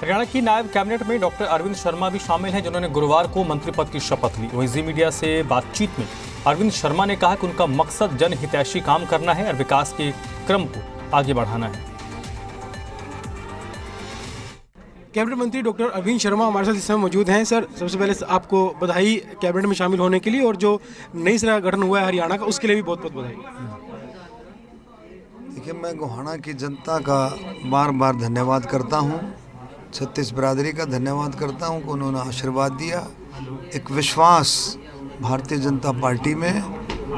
हरियाणा की नायब कैबिनेट में डॉक्टर अरविंद शर्मा भी शामिल हैं, जिन्होंने गुरुवार को मंत्री पद की शपथ ली। वहीं जी मीडिया से बातचीत में अरविंद शर्मा ने कहा कि उनका मकसद जनहितैषी काम करना है और विकास के क्रम को आगे बढ़ाना है। कैबिनेट मंत्री डॉक्टर अरविंद शर्मा हमारे साथ इस समय मौजूद हैं। सर, सबसे पहले आपको बधाई कैबिनेट में शामिल होने के लिए, और जो नई सरकार गठन हुआ है हरियाणा का, उसके लिए भी बहुत बहुत बधाई। देखिए, मैं गोहाना की जनता का बार बार धन्यवाद करता हूँ, छत्तीस बिरादरी का धन्यवाद करता हूँ कि उन्होंने आशीर्वाद दिया, एक विश्वास भारतीय जनता पार्टी में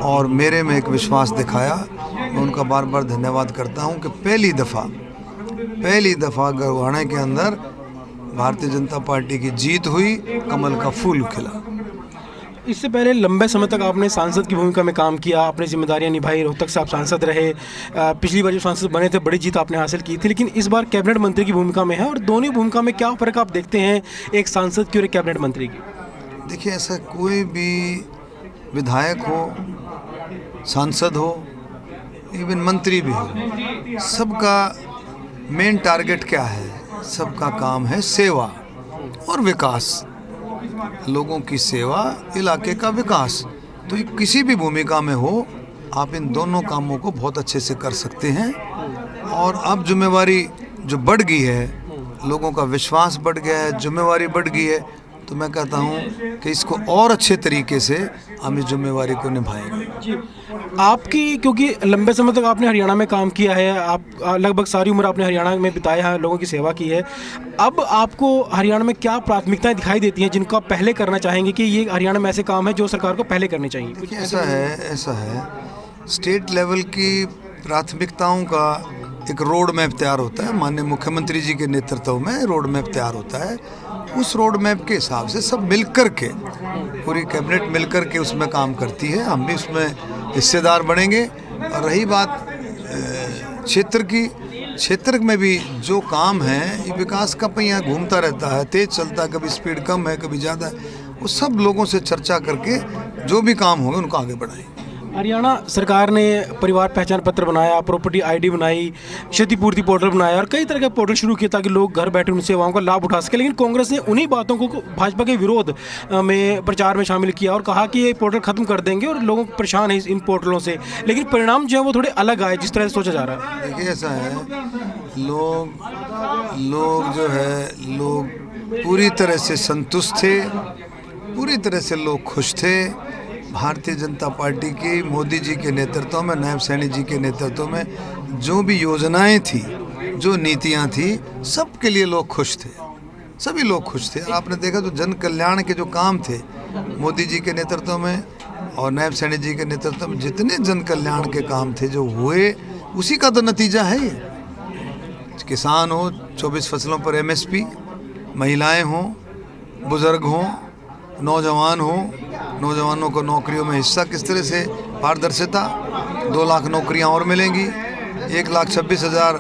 और मेरे में एक विश्वास दिखाया। मैं उनका बार बार धन्यवाद करता हूँ कि पहली दफ़ा गोहाना के अंदर भारतीय जनता पार्टी की जीत हुई, कमल का फूल खिला। इससे पहले लंबे समय तक आपने सांसद की भूमिका में काम किया, अपनी जिम्मेदारियां निभाई, रोहतक से आप सांसद रहे। पिछली बार जब सांसद बने थे बड़ी जीत आपने हासिल की थी, लेकिन इस बार कैबिनेट मंत्री की भूमिका में है, और दोनों भूमिका में क्या फ़र्क आप देखते हैं एक सांसद की और एक कैबिनेट मंत्री की? देखिए, ऐसा कोई भी विधायक हो, सांसद हो, इवन मंत्री भी हो, सबका मेन टारगेट क्या है? सबका काम है सेवा और विकास, लोगों की सेवा, इलाके का विकास। तो ये किसी भी भूमिका में हो, आप इन दोनों कामों को बहुत अच्छे से कर सकते हैं। और अब जिम्मेवारी जो बढ़ गई है, लोगों का विश्वास बढ़ गया है, जिम्मेवारी बढ़ गई है, तो मैं कहता हूँ कि इसको और अच्छे तरीके से हम इस जिम्मेवारी को निभाएंगे। जी, आपकी, क्योंकि लंबे समय तक आपने हरियाणा में काम किया है, आप लगभग सारी उम्र आपने हरियाणा में बिताया है, लोगों की सेवा की है। अब आपको हरियाणा में क्या प्राथमिकताएं दिखाई देती हैं जिनको आप पहले करना चाहेंगे कि ये हरियाणा में ऐसे काम है जो सरकार को पहले करने चाहिए? देखिए, ऐसा है स्टेट लेवल की प्राथमिकताओं का एक रोड मैप तैयार होता है। माननीय मुख्यमंत्री जी के नेतृत्व में रोड मैप तैयार होता है। उस रोड मैप के हिसाब से सब मिलकर के, पूरी कैबिनेट मिलकर के उसमें काम करती है। हम भी उसमें हिस्सेदार बनेंगे। और रही बात क्षेत्र की, क्षेत्र में भी जो काम है, ये विकास का पहिया घूमता रहता है, तेज चलता है, कभी स्पीड कम है, कभी ज़्यादा है। वो सब लोगों से चर्चा करके जो भी काम होंगे उनको आगे बढ़ाएं। हरियाणा सरकार ने परिवार पहचान पत्र बनाया, प्रॉपर्टी आईडी बनाई, क्षतिपूर्ति पोर्टल बनाया, और कई तरह के पोर्टल शुरू किए ताकि लोग घर बैठे उन सेवाओं का लाभ उठा सके। लेकिन कांग्रेस ने उन्हीं बातों को भाजपा के विरोध में प्रचार में शामिल किया और कहा कि ये पोर्टल खत्म कर देंगे, और लोगों को परेशान है इन पोर्टलों से। लेकिन परिणाम जो है वो थोड़े अलग आए जिस तरह से सोचा जा रहा है। देखिए, ऐसा है, लोग जो है, लोग पूरी तरह से संतुष्ट थे, पूरी तरह से लोग खुश थे। भारतीय जनता पार्टी की मोदी जी के नेतृत्व में, नायब सैनी जी के नेतृत्व में जो भी योजनाएं थी, जो नीतियां थी, सब के लिए लोग खुश थे, सभी लोग खुश थे। और आपने देखा तो जन कल्याण के जो काम थे मोदी जी के नेतृत्व में और नायब सैनी जी के नेतृत्व में, जितने जन कल्याण के काम थे जो हुए, उसी का तो नतीजा है ये। किसान हो, 24 फसलों पर MSP, महिलाएँ हों, बुजुर्ग हों, नौजवान हो, नौजवानों को नौकरियों में हिस्सा, किस तरह से पारदर्शिता, 2 लाख नौकरियां और मिलेंगी, 1,26,000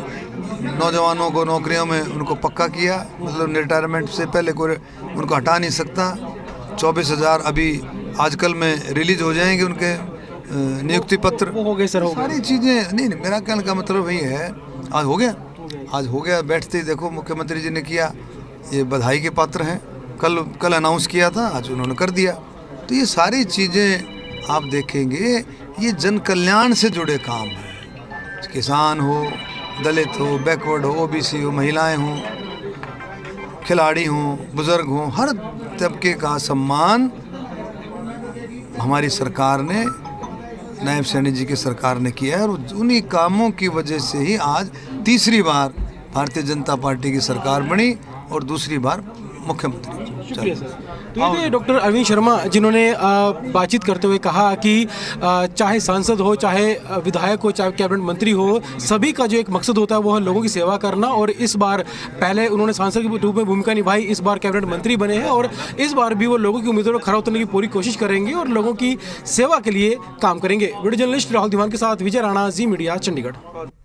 नौजवानों को नौकरियों में उनको पक्का किया, मतलब रिटायरमेंट से पहले कोई उनको हटा नहीं सकता। 24,000 अभी आजकल में रिलीज हो जाएंगे उनके नियुक्ति पत्र। हो गए सर, हो सारी चीज़ें। नहीं, मेरा कहने का मतलब वही है, आज हो गया। बैठते ही देखो मुख्यमंत्री जी ने किया, ये बधाई के पात्र हैं। कल अनाउंस किया था, आज उन्होंने कर दिया। तो ये सारी चीज़ें आप देखेंगे, ये जन कल्याण से जुड़े काम हैं। किसान हो, दलित हो, बैकवर्ड हो, OBC हो, महिलाएं हों, खिलाड़ी हों, बुजुर्ग हों, हर तबके का सम्मान हमारी सरकार ने, नायब सैनी जी की सरकार ने किया है। और उन्हीं कामों की वजह से ही आज तीसरी बार भारतीय जनता पार्टी की सरकार बनी और दूसरी बार मुख्यमंत्री। शुक्रिया सर। तो ये थे डॉक्टर अरविंद शर्मा, जिन्होंने बातचीत करते हुए कहा कि चाहे सांसद हो, चाहे विधायक हो, चाहे कैबिनेट मंत्री हो, सभी का जो एक मकसद होता है वो है लोगों की सेवा करना। और इस बार पहले उन्होंने सांसद के रूप में भूमिका निभाई, इस बार कैबिनेट मंत्री बने हैं, और इस बार भी वो लोगों की उम्मीदों को खरा उतरने की पूरी कोशिश करेंगे और लोगों की सेवा के लिए काम करेंगे। वीडियो जर्नलिस्ट राहुल दीवान के साथ विजय राणा, जी मीडिया, चंडीगढ़।